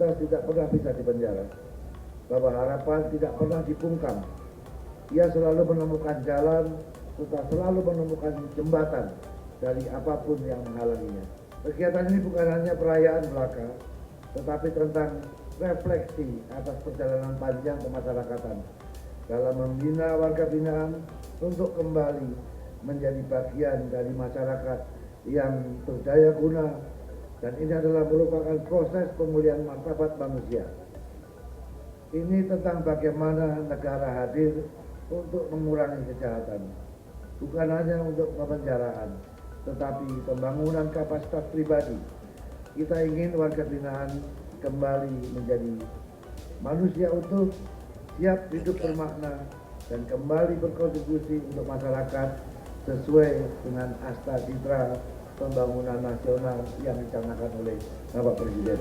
Tuntas tidak pernah bisa dipenjara, bahwa harapan tidak pernah dibungkam. Ia selalu menemukan jalan, serta selalu menemukan jembatan dari apapun yang menghalanginya. Kegiatan ini bukan hanya perayaan belaka, tetapi tentang refleksi atas perjalanan panjang kemasyarakatan dalam membina warga binaan untuk kembali menjadi bagian dari masyarakat yang berdaya guna, dan ini adalah merupakan proses pemulihan martabat manusia. Ini tentang bagaimana negara hadir untuk mengurangi kejahatan, bukan hanya untuk pemenjaraan, tetapi pembangunan kapasitas pribadi. Kita ingin warga binaan kembali menjadi manusia utuh, siap hidup bermakna, dan kembali berkontribusi untuk masyarakat sesuai dengan asta citra pembangunan nasional yang dicanangkan oleh Bapak Presiden.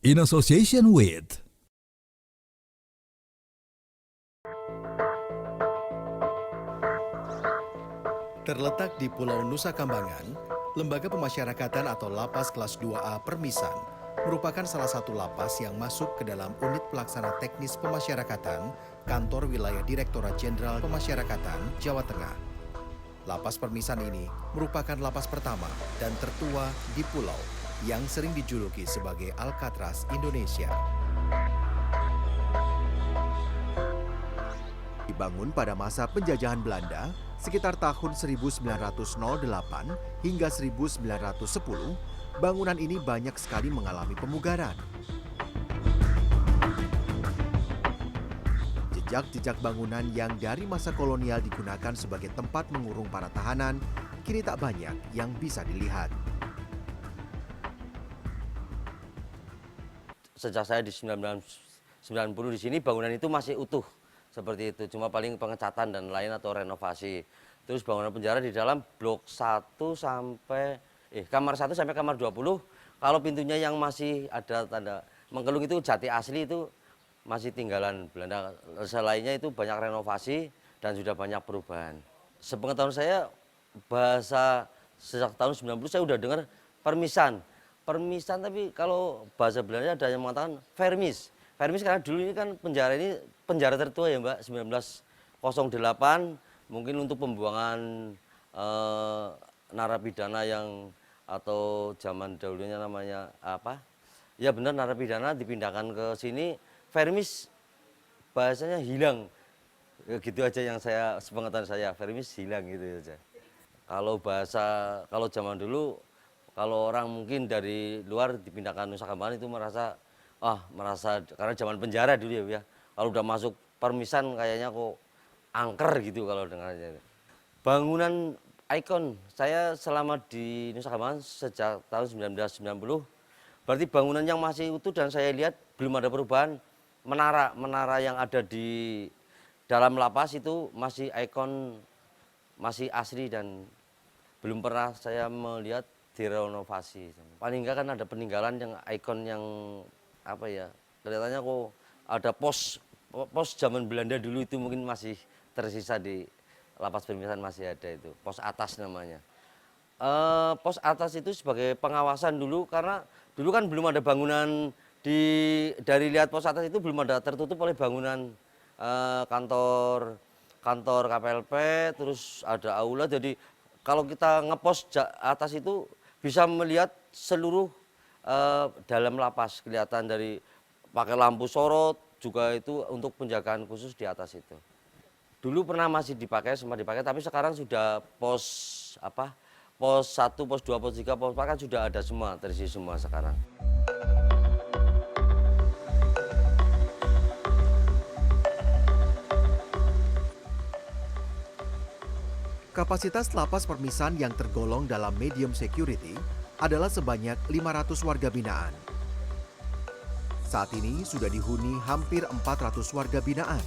In association with Terletak di Pulau Nusa Kambangan, Lembaga Pemasyarakatan atau Lapas Kelas 2A Permisan merupakan salah satu lapas yang masuk ke dalam unit pelaksana teknis pemasyarakatan Kantor Wilayah Direktorat Jenderal Pemasyarakatan Jawa Tengah. Lapas Permisan ini merupakan lapas pertama dan tertua di pulau yang sering dijuluki sebagai Alcatraz Indonesia. Dibangun pada masa penjajahan Belanda sekitar tahun 1908 hingga 1910, bangunan ini banyak sekali mengalami pemugaran. Jejak-jejak bangunan yang dari masa kolonial digunakan sebagai tempat mengurung para tahanan, kini tak banyak yang bisa dilihat. Sejak saya di 1990 di sini bangunan itu masih utuh seperti itu, cuma paling pengecatan dan lain atau renovasi. Terus bangunan penjara di dalam blok 1 sampai kamar 1 sampai kamar 20, kalau pintunya yang masih ada tanda mengkelung itu jati asli itu masih tinggalan Belanda. Selainnya itu banyak renovasi dan sudah banyak perubahan. Sepengetahuan saya bahasa sejak tahun 90 saya udah dengar permisan. Permisan, tapi kalau bahasa Belanda ada yang mengatakan vermis. Vermis karena dulu ini kan penjara ini penjara tertua ya Mbak, 1908, mungkin untuk pembuangan narapidana yang atau zaman dahulunya namanya apa? Ya benar, narapidana dipindahkan ke sini, vermis bahasanya hilang. Gitu aja yang saya sepengetahuan saya, vermis hilang gitu aja. Kalau zaman dulu, kalau orang mungkin dari luar dipindahkan Nusa Kambangan itu merasa karena zaman penjara dulu ya. Kalau udah masuk permisan kayaknya kok angker gitu kalau dengarnya. Bangunan ikon saya selama di Nusa Kambangan sejak tahun 1990. Berarti bangunan yang masih utuh dan saya lihat belum ada perubahan. Menara yang ada di dalam lapas itu masih ikon, masih asli dan belum pernah saya melihat direnovasi. Paling enggak kan ada peninggalan yang ikon yang apa ya, kelihatannya kok ada pos zaman Belanda dulu itu mungkin masih tersisa di lapas Permisan, masih ada itu pos atas namanya. Pos atas itu sebagai pengawasan dulu, karena dulu kan belum ada bangunan dari lihat pos atas itu belum ada, tertutup oleh bangunan kantor KPLP, terus ada aula. Jadi kalau kita ngepos atas itu bisa melihat seluruh dalam lapas, kelihatan dari pakai lampu sorot juga, itu untuk penjagaan khusus di atas itu. Dulu pernah masih dipakai, sempat dipakai, tapi sekarang sudah pos 1, pos 2, pos 3, pos 4 kan sudah ada semua, terisi semua sekarang. Kapasitas lapas Permisan yang tergolong dalam medium security adalah sebanyak 500 warga binaan. Saat ini sudah dihuni hampir 400 warga binaan.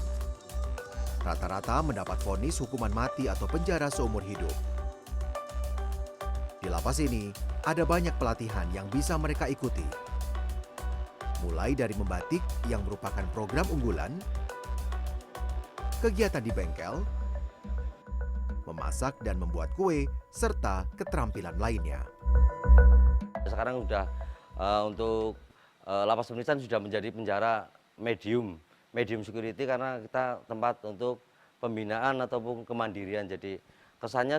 Rata-rata mendapat vonis hukuman mati atau penjara seumur hidup. Di lapas ini, ada banyak pelatihan yang bisa mereka ikuti. Mulai dari membatik yang merupakan program unggulan, kegiatan di bengkel, memasak dan membuat kue, serta keterampilan lainnya. Sekarang sudah untuk lapas Permisan sudah menjadi penjara medium security karena kita tempat untuk pembinaan ataupun kemandirian. Jadi kesannya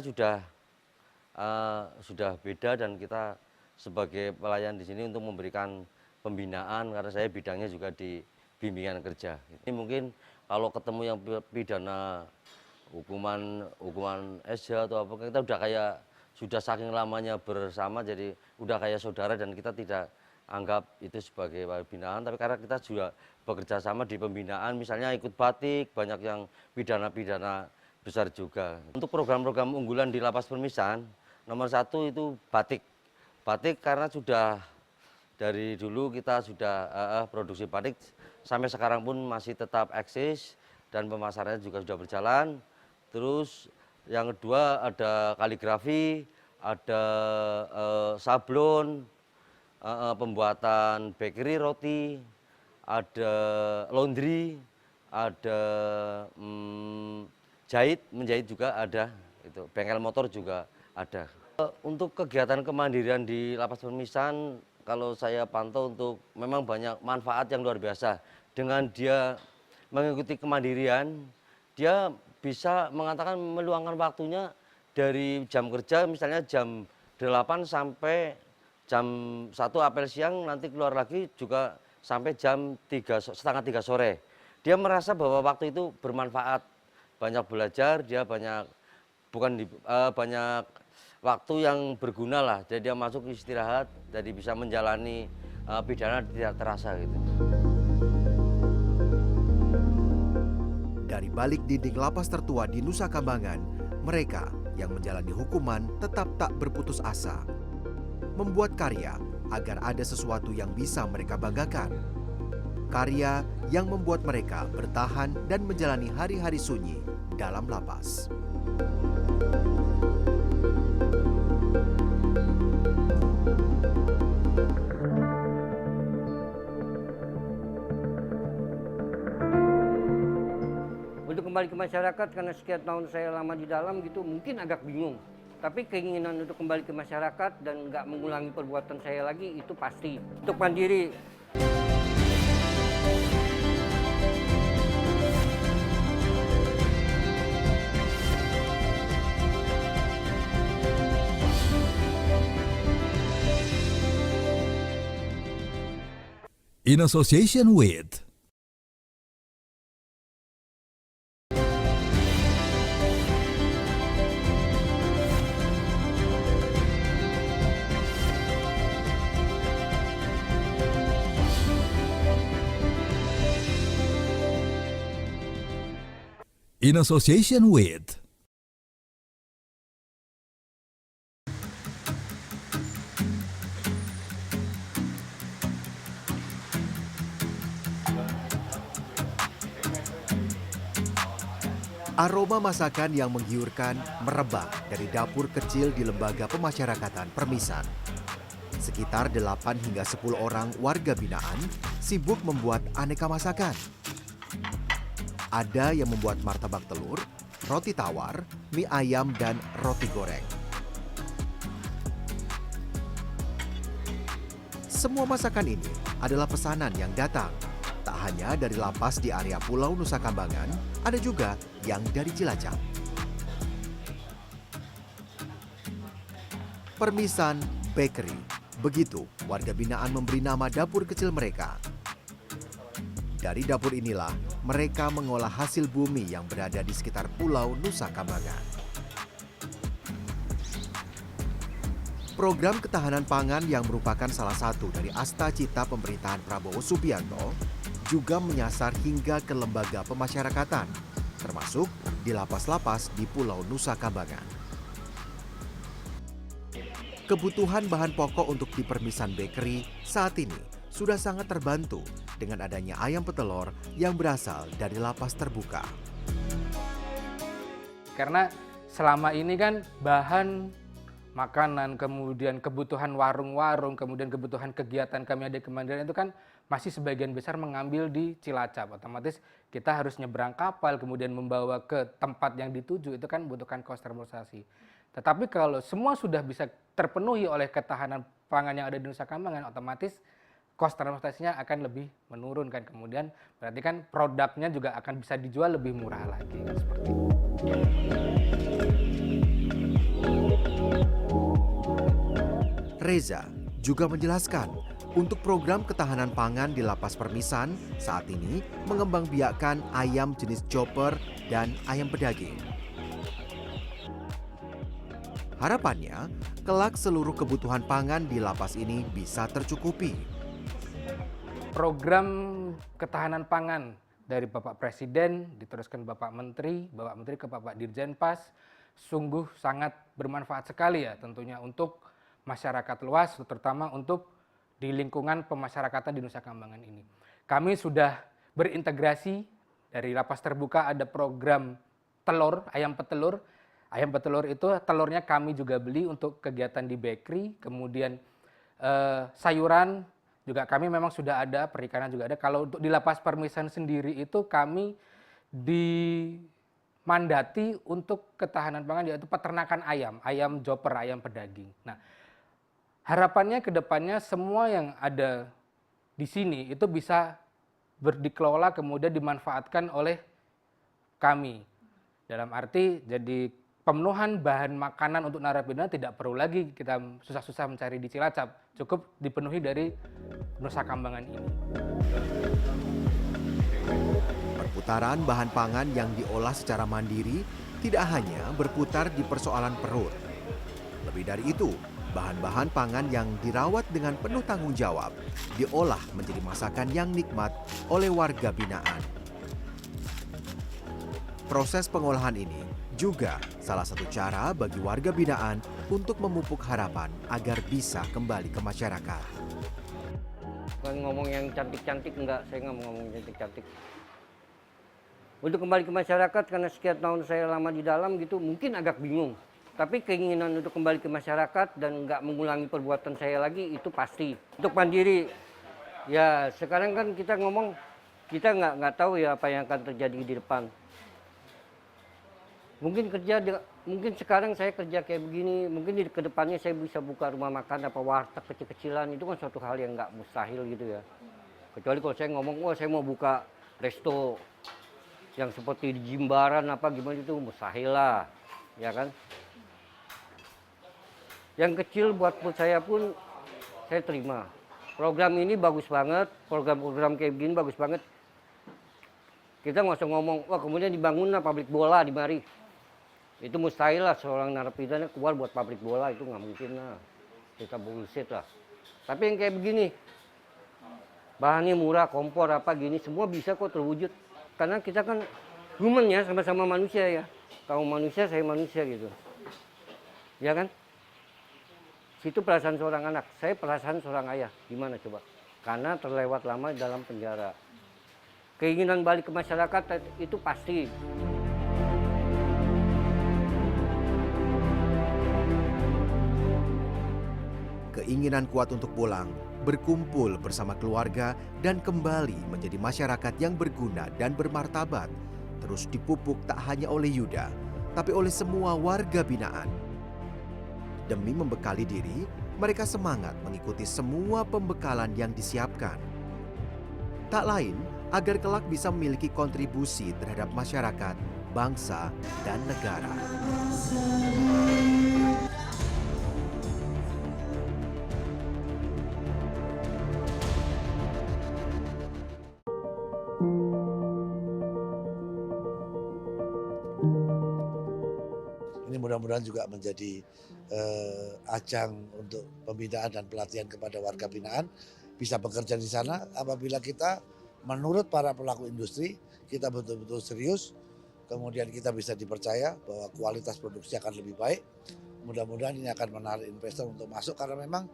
sudah beda dan kita sebagai pelayan di sini untuk memberikan pembinaan karena saya bidangnya juga di bimbingan kerja. Ini mungkin kalau ketemu yang pidana hukuman SH atau apa, kita sudah saking lamanya bersama, jadi udah kayak saudara dan kita tidak anggap itu sebagai pembinaan, tapi karena kita juga bekerja sama di pembinaan, misalnya ikut batik, banyak yang pidana-pidana besar juga. Untuk program-program unggulan di Lapas Permisan, nomor 1 itu batik. Batik karena sudah dari dulu kita sudah produksi batik, sampai sekarang pun masih tetap eksis dan pemasarannya juga sudah berjalan. Terus yang kedua ada kaligrafi, ada sablon, pembuatan bakery roti, ada laundry, ada menjahit juga ada, itu bengkel motor juga ada. Untuk kegiatan kemandirian di Lapas Permisan, kalau saya pantau memang banyak manfaat yang luar biasa. Dengan dia mengikuti kemandirian, dia bisa mengatakan meluangkan waktunya dari jam kerja, misalnya jam 8 sampai jam 1 apel siang, nanti keluar lagi juga sampai jam 2:30 sore. Dia merasa bahwa waktu itu bermanfaat, banyak belajar, dia banyak waktu yang berguna lah. Jadi dia masuk istirahat, jadi bisa menjalani pidana tidak terasa gitu. Dari balik dinding lapas tertua di Nusa Kambangan, mereka yang menjalani hukuman tetap tak berputus asa. Membuat karya agar ada sesuatu yang bisa mereka banggakan. Karya yang membuat mereka bertahan dan menjalani hari-hari sunyi dalam lapas. Untuk kembali ke masyarakat, karena sekian tahun saya lama di dalam gitu, mungkin agak bingung. Tapi keinginan untuk kembali ke masyarakat dan nggak mengulangi perbuatan saya lagi itu pasti. Untuk mandiri. In association with In association with Aroma masakan yang menggiurkan merebak dari dapur kecil di Lembaga Pemasyarakatan Permisan. Sekitar 8 hingga 10 orang warga binaan sibuk membuat aneka masakan. Ada yang membuat martabak telur, roti tawar, mie ayam, dan roti goreng. Semua masakan ini adalah pesanan yang datang. Tak hanya dari lapas di area Pulau Nusa Kambangan, ada juga yang dari Cilacap. Permisan Bakery, begitu warga binaan memberi nama dapur kecil mereka. Dari dapur inilah mereka mengolah hasil bumi yang berada di sekitar Pulau Nusa Kambangan. Program ketahanan pangan yang merupakan salah satu dari asta cita pemerintahan Prabowo Subianto juga menyasar hingga ke lembaga pemasyarakatan, termasuk di lapas-lapas di Pulau Nusa Kambangan. Kebutuhan bahan pokok untuk di Permisan Bakery saat ini sudah sangat terbantu dengan adanya ayam petelur yang berasal dari lapas terbuka. Karena selama ini kan bahan makanan, kemudian kebutuhan warung-warung, kemudian kebutuhan kegiatan kami ada di Kemandirian itu kan masih sebagian besar mengambil di Cilacap. Otomatis kita harus nyebrang kapal, kemudian membawa ke tempat yang dituju, itu kan membutuhkan kos transportasi. Tetapi kalau semua sudah bisa terpenuhi oleh ketahanan pangan yang ada di Nusa Kambangan, otomatis kos transportasinya akan lebih menurun kan. Kemudian berarti kan produknya juga akan bisa dijual lebih murah lagi kan, seperti itu. Reza juga menjelaskan untuk program ketahanan pangan di Lapas Permisan saat ini mengembangbiakkan ayam jenis chopper dan ayam pedaging. Harapannya, kelak seluruh kebutuhan pangan di lapas ini bisa tercukupi. Program ketahanan pangan dari Bapak Presiden, diteruskan Bapak Menteri ke Bapak Dirjen Pas, sungguh sangat bermanfaat sekali ya tentunya untuk masyarakat luas, terutama untuk di lingkungan pemasyarakatan di Nusa Kambangan ini. Kami sudah berintegrasi dari lapas terbuka, ada program telur, ayam petelur. Ayam petelur itu telurnya kami juga beli untuk kegiatan di bakery, kemudian sayuran juga kami memang sudah ada, perikanan juga ada. Kalau untuk di Lapas Permisan sendiri itu kami dimandati untuk ketahanan pangan yaitu peternakan ayam chopper, ayam pedaging. Nah, harapannya ke depannya semua yang ada di sini itu bisa dikelola kemudian dimanfaatkan oleh kami. Dalam arti jadi pemenuhan bahan makanan untuk narapidana tidak perlu lagi kita susah-susah mencari di Cilacap, cukup dipenuhi dari Nusa Kambangan ini. Perputaran bahan pangan yang diolah secara mandiri tidak hanya berputar di persoalan perut. Lebih dari itu, bahan-bahan pangan yang dirawat dengan penuh tanggung jawab diolah menjadi masakan yang nikmat oleh warga binaan. Proses pengolahan ini juga salah satu cara bagi warga binaan untuk memupuk harapan agar bisa kembali ke masyarakat. Bukan ngomong yang cantik-cantik, enggak, saya nggak mau ngomong cantik-cantik. Untuk kembali ke masyarakat, karena sekian tahun saya lama di dalam gitu, mungkin agak bingung. Tapi keinginan untuk kembali ke masyarakat dan nggak mengulangi perbuatan saya lagi, itu pasti. Untuk mandiri, ya sekarang kan kita ngomong, kita nggak tahu ya apa yang akan terjadi di depan. Mungkin sekarang saya kerja kayak begini, mungkin di kedepannya saya bisa buka rumah makan apa warteg kecil-kecilan, itu kan suatu hal yang nggak mustahil gitu ya. Kecuali kalau saya ngomong, wah saya mau buka resto yang seperti di Jimbaran apa gimana, itu mustahil lah, ya kan. Yang kecil buat saya pun saya terima. Program ini bagus banget, program-program kayak begini bagus banget. Kita nggak usah ngomong, wah kemudian dibangunlah pabrik bola di mari. Itu mustahil lah seorang narapidana keluar buat pabrik bola, itu nggak mungkin lah. Kita bullshit lah. Tapi yang kayak begini, bahannya murah, kompor apa gini, semua bisa kok terwujud. Karena kita kan human ya, sama-sama manusia ya. Kamu manusia, saya manusia gitu. Ya kan? Situ perasaan seorang anak, saya perasaan seorang ayah. Gimana coba? Karena terlewat lama dalam penjara. Keinginan balik ke masyarakat itu pasti. Keinginan kuat untuk pulang, berkumpul bersama keluarga, dan kembali menjadi masyarakat yang berguna dan bermartabat, terus dipupuk tak hanya oleh Yuda, tapi oleh semua warga binaan. Demi membekali diri, mereka semangat mengikuti semua pembekalan yang disiapkan. Tak lain, agar kelak bisa memiliki kontribusi terhadap masyarakat, bangsa, dan negara. Ini mudah-mudahan juga menjadi ajang untuk pembinaan dan pelatihan kepada warga binaan bisa bekerja di sana apabila kita menurut para pelaku industri kita betul-betul serius, kemudian kita bisa dipercaya bahwa kualitas produksi akan lebih baik. Mudah-mudahan ini akan menarik investor untuk masuk karena memang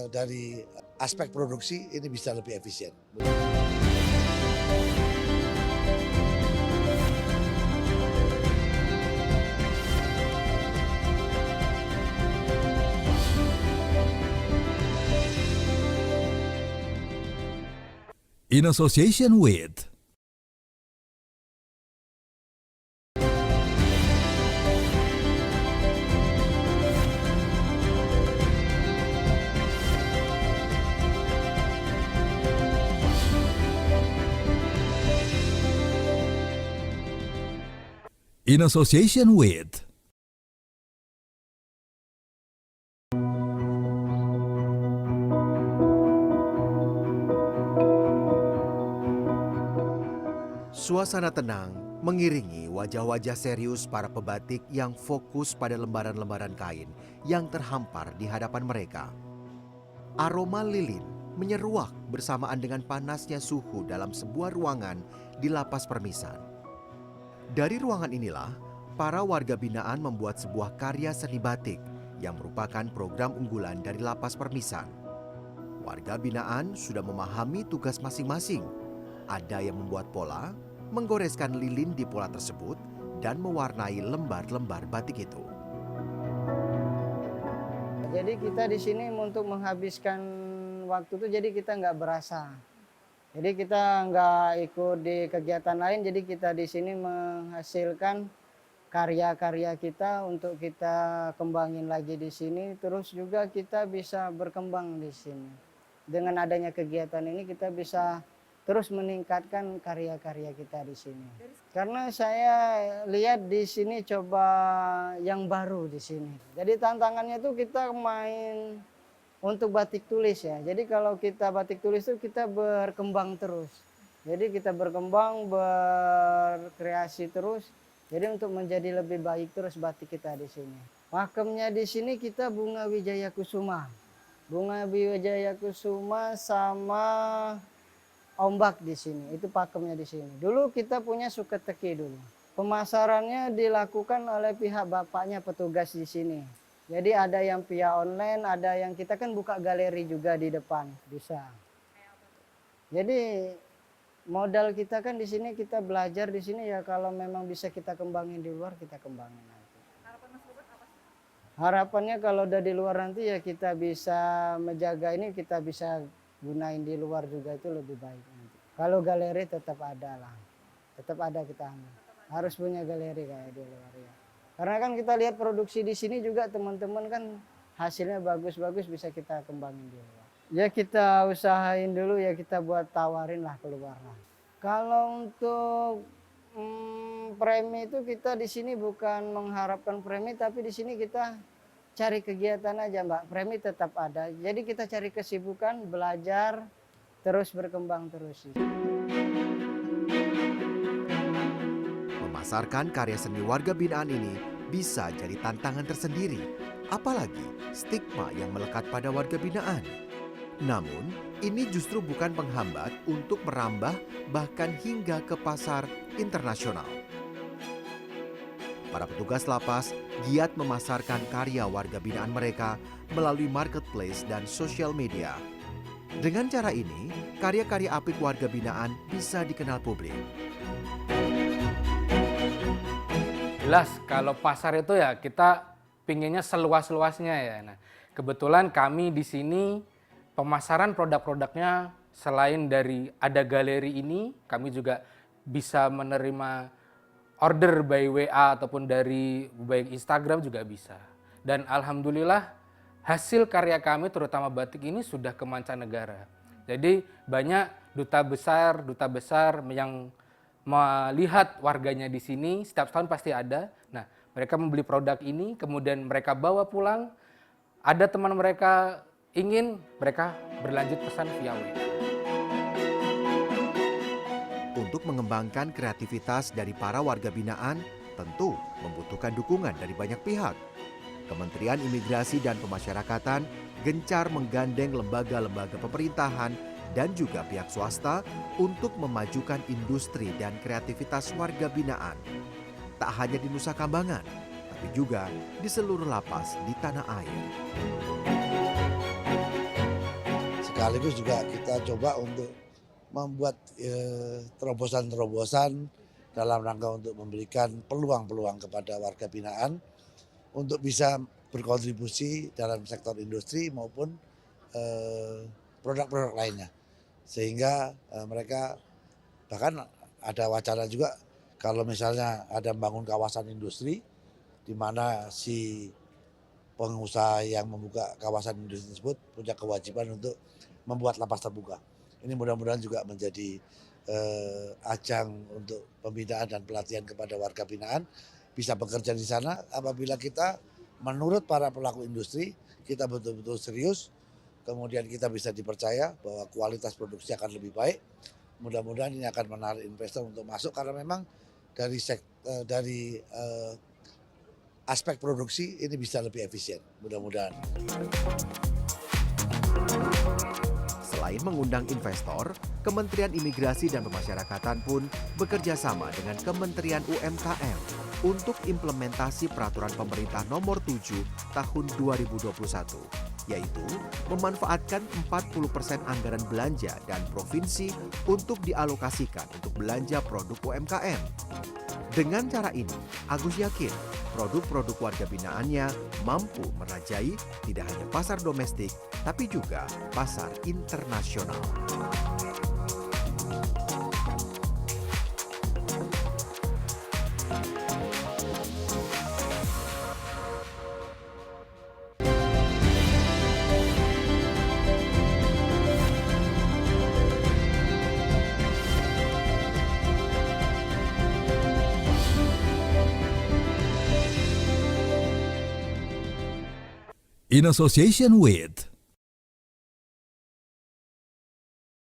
dari aspek produksi ini bisa lebih efisien. In association with In association with Suasana tenang mengiringi wajah-wajah serius para pebatik yang fokus pada lembaran-lembaran kain yang terhampar di hadapan mereka. Aroma lilin menyeruak bersamaan dengan panasnya suhu dalam sebuah ruangan di Lapas Permisan. Dari ruangan inilah, para warga binaan membuat sebuah karya seni batik yang merupakan program unggulan dari Lapas Permisan. Warga binaan sudah memahami tugas masing-masing. Ada yang membuat pola, menggoreskan lilin di pola tersebut, dan mewarnai lembar-lembar batik itu. Jadi kita di sini untuk menghabiskan waktu itu, jadi kita nggak berasa. Jadi kita nggak ikut di kegiatan lain, jadi kita di sini menghasilkan karya-karya kita untuk kita kembangin lagi di sini. Terus juga kita bisa berkembang di sini. Dengan adanya kegiatan ini kita bisa terus meningkatkan karya-karya kita di sini. Karena saya lihat di sini coba yang baru di sini. Jadi tantangannya tuh kita main untuk batik tulis ya. Jadi kalau kita batik tulis itu kita berkembang terus. Jadi kita berkembang, berkreasi terus. Jadi untuk menjadi lebih baik terus batik kita di sini. Pakemnya di sini kita bunga wijaya kusuma. Bunga wijaya kusuma sama ombak di sini, itu pakemnya di sini. Dulu kita punya suketeki dulu. Pemasarannya dilakukan oleh pihak bapaknya petugas di sini. Jadi ada yang via online, ada yang kita kan buka galeri juga di depan, bisa. Jadi modal kita kan di sini, kita belajar di sini ya, kalau memang bisa kita kembangin di luar, kita kembangin nanti. Harapan Mas Robert apa sih? Harapannya kalau udah di luar nanti ya kita bisa menjaga ini, kita bisa gunain di luar juga itu lebih baik nanti. Kalau galeri tetap ada lah, tetap ada kita harus punya galeri kayak di luar ya. Karena kan kita lihat produksi di sini juga teman-teman kan hasilnya bagus-bagus, bisa kita kembangin di luar. Ya kita usahain dulu ya, kita buat tawarin lah keluar lah. Kalau untuk premi itu kita di sini bukan mengharapkan premi, tapi di sini kita cari kegiatan aja Mbak, premi tetap ada. Jadi kita cari kesibukan, belajar, terus berkembang terus. Memasarkan karya seni warga binaan ini bisa jadi tantangan tersendiri, apalagi stigma yang melekat pada warga binaan. Namun, ini justru bukan penghambat untuk merambah bahkan hingga ke pasar internasional. Para petugas lapas giat memasarkan karya warga binaan mereka melalui marketplace dan sosial media. Dengan cara ini, karya-karya apik warga binaan bisa dikenal publik. Jelas kalau pasar itu ya kita pinginnya seluas-luasnya ya. Nah, kebetulan kami di sini pemasaran produk-produknya selain dari ada galeri ini, kami juga bisa menerima order by WA ataupun dari baik Instagram juga bisa. Dan alhamdulillah hasil karya kami terutama batik ini sudah ke mancanegara. Jadi banyak duta besar yang melihat warganya di sini, setiap tahun pasti ada. Nah, mereka membeli produk ini, kemudian mereka bawa pulang. Ada teman mereka ingin, mereka berlanjut pesan via WA. Untuk mengembangkan kreativitas dari para warga binaan, tentu membutuhkan dukungan dari banyak pihak. Kementerian Imigrasi dan Pemasyarakatan gencar menggandeng lembaga-lembaga pemerintahan dan juga pihak swasta untuk memajukan industri dan kreativitas warga binaan. Tak hanya di Nusa Kambangan, tapi juga di seluruh lapas di tanah air. Sekaligus juga kita coba untuk membuat terobosan-terobosan dalam rangka untuk memberikan peluang-peluang kepada warga binaan untuk bisa berkontribusi dalam sektor industri maupun produk-produk lainnya. Sehingga mereka bahkan ada wacana juga kalau misalnya ada membangun kawasan industri di mana si pengusaha yang membuka kawasan industri tersebut punya kewajiban untuk membuat lapas terbuka. Ini mudah-mudahan juga menjadi ajang untuk pembinaan dan pelatihan kepada warga binaan bisa bekerja di sana apabila kita menurut para pelaku industri kita betul-betul serius, kemudian kita bisa dipercaya bahwa kualitas produksi akan lebih baik. Mudah-mudahan ini akan menarik investor untuk masuk karena memang dari aspek produksi ini bisa lebih efisien. Mudah-mudahan. Selain mengundang investor, Kementerian Imigrasi dan Pemasyarakatan pun bekerja sama dengan Kementerian UMKM untuk implementasi peraturan pemerintah nomor 7 tahun 2021, yaitu memanfaatkan 40% anggaran belanja dan provinsi untuk dialokasikan untuk belanja produk UMKM. Dengan cara ini, Agus yakin produk-produk warga binaannya mampu merajai tidak hanya pasar domestik, tapi juga pasar internasional. In association with